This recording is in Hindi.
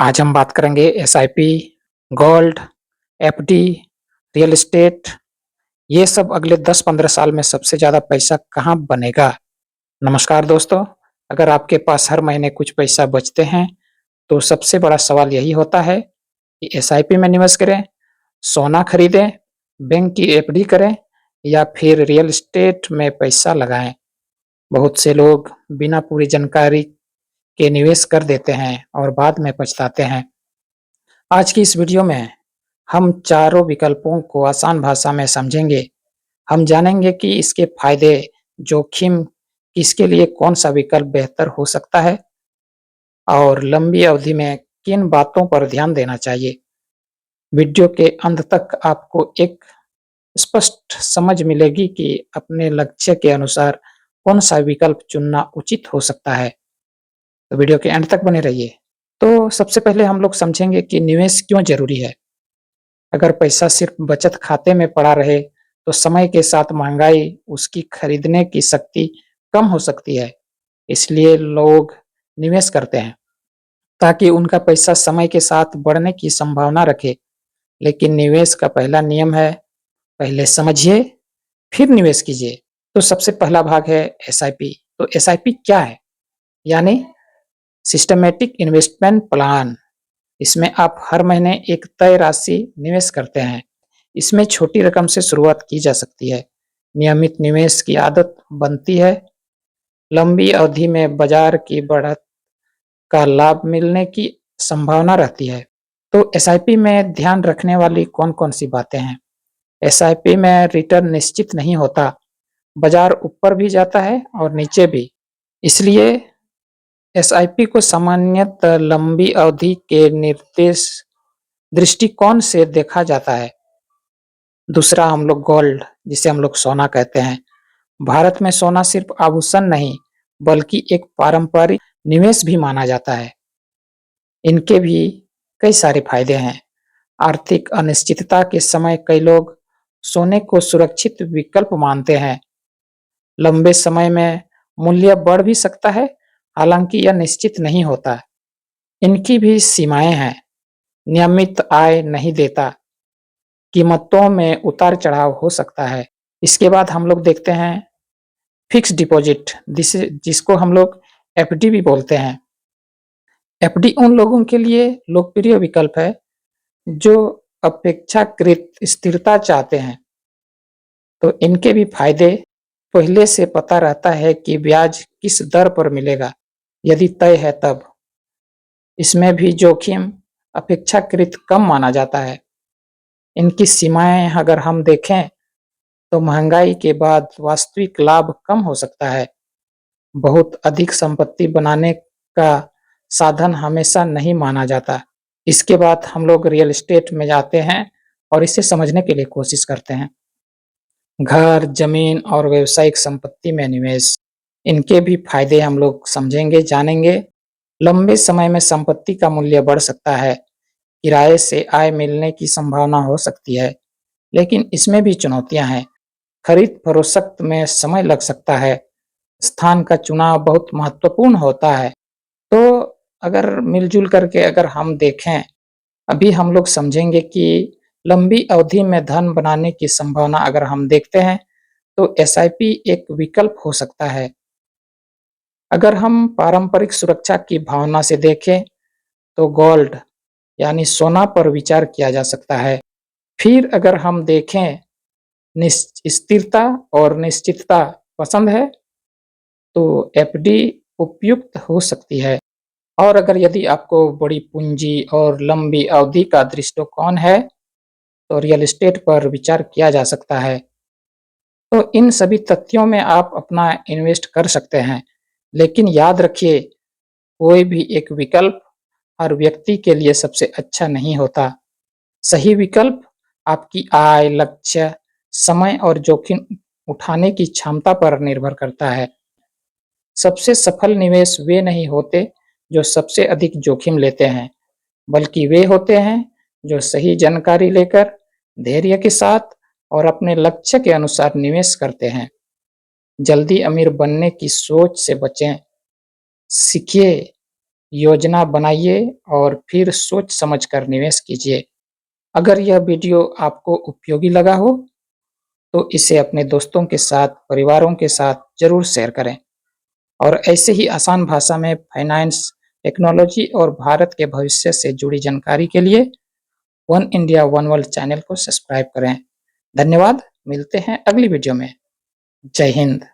आज हम बात करेंगे SIP, gold, FD, real estate, ये सब अगले 10-15 साल में सबसे ज़्यादा पैसा कहाँ बनेगा? नमस्कार दोस्तों, अगर आपके पास हर महीने कुछ पैसा बचते हैं, तो सबसे बड़ा सवाल यही होता है कि एसआईपी में निवेश करें, सोना खरीदें, बैंक की एफडी करें या फिर रियल एस्टेट में पैसा लगाएँ। बहुत से लोग बिना पूरी जानकारी के निवेश कर देते हैं और बाद में पछताते हैं। आज की इस वीडियो में हम चारों विकल्पों को आसान भाषा में समझेंगे। हम जानेंगे कि इसके फायदे, जोखिम, किसके लिए कौन-सा विकल्प बेहतर हो सकता है और लंबी अवधि में किन बातों पर ध्यान देना चाहिए। वीडियो के अंत तक आपको एक स्पष्ट समझ मिलेगी कि अपने लक्ष्य के अनुसार कौन-सा विकल्प चुनना उचित हो सकता है। तो वीडियो के एंड तक बने रहिए। तो सबसे पहले हम लोग समझेंगे कि निवेश क्यों ज़रूरी है। अगर पैसा सिर्फ बचत खाते में पड़ा रहे, तो समय के साथ महँगाई उसकी खरीदने की शक्ति कम हो सकती है। इसलिए लोग निवेश करते हैं, ताकि उनका पैसा समय के साथ बढ़ने की संभावना रखे। लेकिन निवेश का पहला नियम है, पहले समझिए, फिर निवेश कीजिए। तो सबसे पहला भाग है एसआईपी। तो एसआईपी क्या है? यानी सिस्टमैटिक इन्वेस्टमेंट प्लान। इसमें आप हर महीने एक तय राशि निवेश करते हैं। इसमें छोटी रकम से शुरुआत की जा सकती है। नियमित निवेश की आदत बनती है। लंबी अवधि में बाजार की बढ़त का लाभ मिलने की संभावना रहती है। तो एसआईपी में ध्यान रखने वाली कौन-कौन सी बातें हैं? एसआईपी में रिटर्न निश्चित नहीं होता। बाजार ऊपर भी जाता है और नीचे भी। इसलिए एसआईपी को सामान्यतः लंबी अवधि के निर्देश दृष्टिकोण से देखा जाता है। दूसरा हम लोग गोल्ड, जिसे हम लोग सोना कहते हैं। भारत में सोना सिर्फ आभूषण नहीं, बल्कि एक पारंपरिक निवेश भी माना जाता है। इनके भी कई सारे फायदे हैं। आर्थिक अनिश्चितता के समय कई लोग सोने को सुरक्षित विकल्प मानते हैं। लंबे समय में मूल्य बढ़ भी सकता है, हालांकि यह निश्चित नहीं होता। इनकी भी सीमाएं हैं। नियमित आय नहीं देता, कीमतों में उतार-चढ़ाव हो सकता है। इसके बाद हम लोग देखते हैं फिक्स्ड डिपॉजिट, जिसको हम लोग एफडी भी बोलते हैं। एफडी उन लोगों के लिए लोकप्रिय विकल्प है जो अपेक्षाकृत स्थिरता चाहते हैं। तो इनके भी फायदे, पहले से पता रहता है कि ब्याज किस दर पर मिलेगा, यदि तय है तब। इसमें भी जोखिम अपेक्षाकृत कम माना जाता है। इनकी सीमाएं अगर हम देखें, तो महंगाई के बाद वास्तविक लाभ कम हो सकता है। बहुत अधिक संपत्ति बनाने का साधन हमेशा नहीं माना जाता। इसके बाद हम लोग रियल एस्टेट में जाते हैं और इसे समझने के लिए कोशिश करते हैं। घर, जमीन और व्यावसायिक संपत्ति में निवेश, इनके भी फायदे हम लोग समझेंगे, जानेंगे। लंबे समय में संपत्ति का मूल्य बढ़ सकता है, किराए से आय मिलने की संभावना हो सकती है, लेकिन इसमें भी चुनौतियां हैं। खरीद फरोख्त में समय लग सकता है। स्थान का चुनाव बहुत महत्वपूर्ण होता है। तो अगर मिलजुल करके अगर हम देखें, अभी हम लोग समझेंगे कि लंबी अवधि में धन बनाने की संभावना अगर हम देखते हैं, तो एसआईपी एक विकल्प हो सकता है। अगर हम पारंपरिक सुरक्षा की भावना से देखें, तो गोल्ड यानी सोना पर विचार किया जा सकता है। फिर अगर हम देखें स्थिरता और निश्चितता पसंद है, तो एफडी उपयुक्त हो सकती है। और अगर यदि आपको बड़ी पूंजी और लंबी अवधि का दृष्टिकोण है, तो रियल एस्टेट पर विचार किया जा सकता है। तो इन सभी तथ्यों में आप अपना इन्वेस्ट कर सकते हैं। लेकिन याद रखिए, कोई भी एक विकल्प हर व्यक्ति के लिए सबसे अच्छा नहीं होता। सही विकल्प आपकी आय, लक्ष्य, समय और जोखिम उठाने की क्षमता पर निर्भर करता है। सबसे सफल निवेश वे नहीं होते जो सबसे अधिक जोखिम लेते हैं, बल्कि वे होते हैं जो सही जानकारी लेकर, धैर्य के साथ और अपने लक्ष्य के अनुसार निवेश करते हैं। जल्दी अमीर बनने की सोच से बचें। सीखिए योजना बनाइए और फिर सोच समझकर निवेश कीजिए। अगर यह वीडियो आपको उपयोगी लगा हो, तो इसे अपने दोस्तों के साथ, परिवारों के साथ ज़रूर शेयर करें और ऐसे ही आसान भाषा में फाइनेंस, टेक्नोलॉजी और भारत के भविष्य से जुड़ी जानकारी के लिए one India one world channel को सब्सक्राइब करें। धन्यवाद, मिलते हैं अगली वीडियो में। जय हिंद।